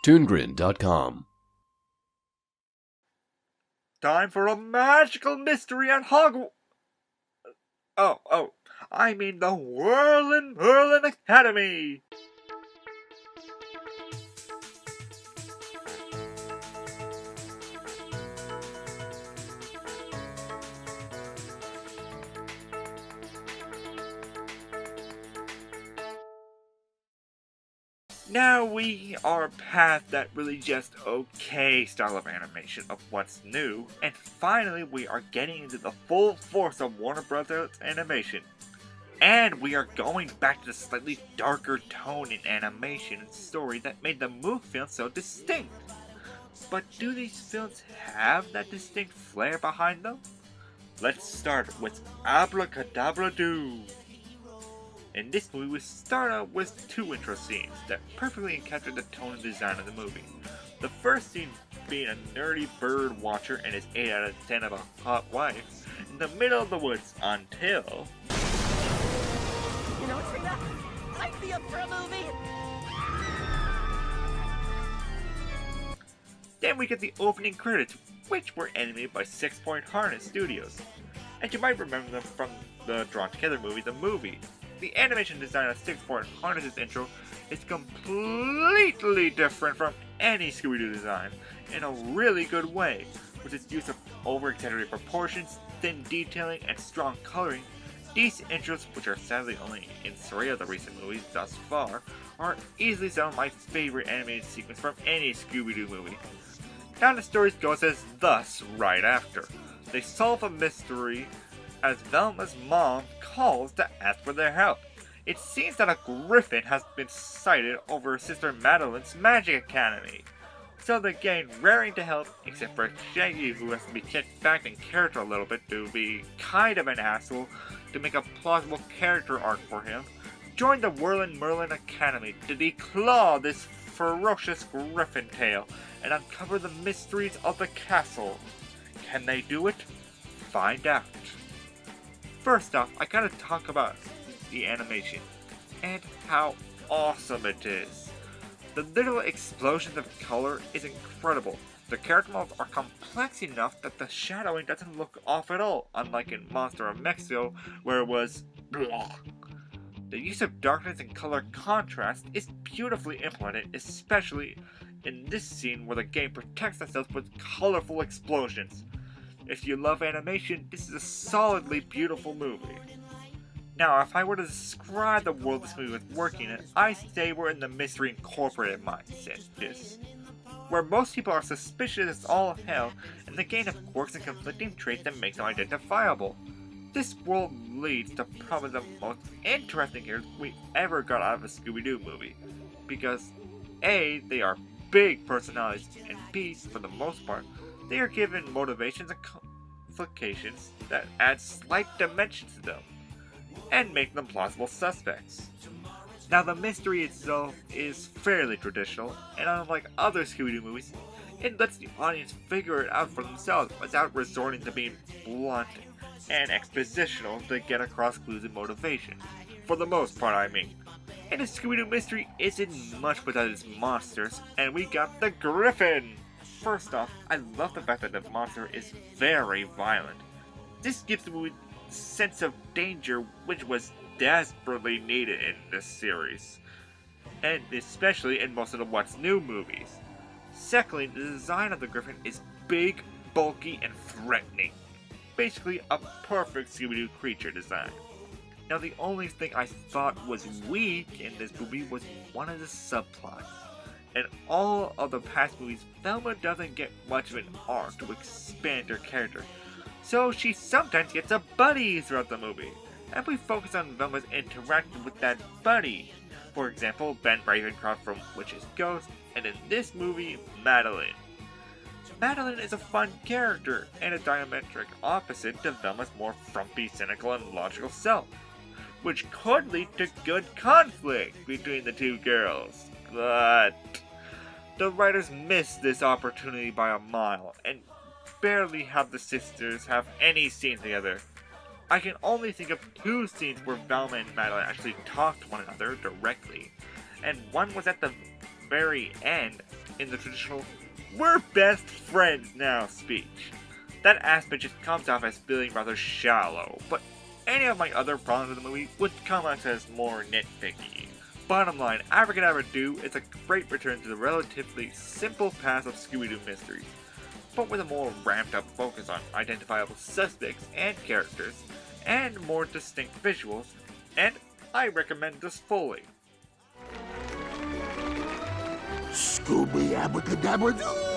ToonGrin.com. Time for a magical mystery at Hogwarts. I mean the Whirlin' Merlin Academy. Now we are past that really just okay style of animation of what's new, and finally we are getting into the full force of Warner Brothers animation. And we are going back to the slightly darker tone in animation and story that made the movie film so distinct. But do these films have that distinct flair behind them? Let's start with Abracadabra-Doo. In this movie, we start out with two intro scenes that perfectly capture the tone and design of the movie. The first scene being a nerdy bird watcher and his 8 out of 10 of a hot wife in the middle of the woods until... You know, Trina, I'd be up for a movie. Then we get the opening credits, which were animated by 6 Point Harness Studios. And you might remember them from the Drawn Together movie, The Movie. The animation design of 6 Point Harness's intro is completely different from any Scooby-Doo design in a really good way, with its use of over-exaggerated proportions, thin detailing, and strong coloring. These intros, which are sadly only in 3 of the recent movies thus far, are easily some of my favorite animated sequences from any Scooby-Doo movie. Now the story goes as thus right after. They solve a mystery as Velma's mom calls to ask for their help. It seems that a griffin has been sighted over her sister Madeline's magic academy. So they're getting raring to help, except for Shaggy, who has to be kicked back in character a little bit to be kind of an asshole to make a plausible character arc for him. Join the Whirlin' Merlin Academy to declaw this ferocious griffin tail and uncover the mysteries of the castle. Can they do it? Find out. First off, I gotta talk about the animation and how awesome it is. The little explosions of color is incredible. The character models are complex enough that the shadowing doesn't look off at all, unlike in Monster of Mexico, where it was blah. The use of darkness and color contrast is beautifully implemented, especially in this scene where the game protects itself with colorful explosions. If you love animation, this is a solidly beautiful movie. Now, if I were to describe the world this movie was working in, I say we're in the Mystery Incorporated mindset. Where most people are suspicious as all hell, and the game of quirks and conflicting traits that make them identifiable. This world leads to probably the most interesting characters we ever got out of a Scooby-Doo movie. Because A, they are big personalities, and B, for the most part, they are given motivations and complications that add slight dimensions to them, and make them plausible suspects. Now the mystery itself is fairly traditional, and unlike other Scooby-Doo movies, it lets the audience figure it out for themselves without resorting to being blunt and expositional to get across clues and motivation. For the most part, I mean. And the Scooby-Doo mystery isn't much without its monsters, and we got the Griffin! First off, I love the fact that the monster is very violent. This gives the movie a sense of danger which was desperately needed in this series, and especially in most of the What's New movies. Secondly, the design of the Griffin is big, bulky, and threatening. Basically a perfect Scooby-Doo creature design. Now the only thing I thought was weak in this movie was one of the subplots. In all of the past movies, Velma doesn't get much of an arc to expand her character, so she sometimes gets a buddy throughout the movie, and we focus on Velma's interaction with that buddy. For example, Ben Ravencroft from Witch's Ghost, and in this movie, Madeline. Madeline is a fun character, and a diametric opposite to Velma's more frumpy, cynical, and logical self, which could lead to good conflict between the two girls, but the writers missed this opportunity by a mile, and barely have the sisters have any scenes together. I can only think of 2 scenes where Velma and Madeline actually talk to one another directly, and one was at the very end, in the traditional "we're best friends now" speech. That aspect just comes off as feeling rather shallow, but any of my other problems with the movie would come out as more nitpicky. Bottom line, Abracadabra-Doo is a great return to the relatively simple past of Scooby-Doo mysteries, but with a more ramped up focus on identifiable suspects and characters, and more distinct visuals, and I recommend this fully. Scooby Abracadabra-Doo!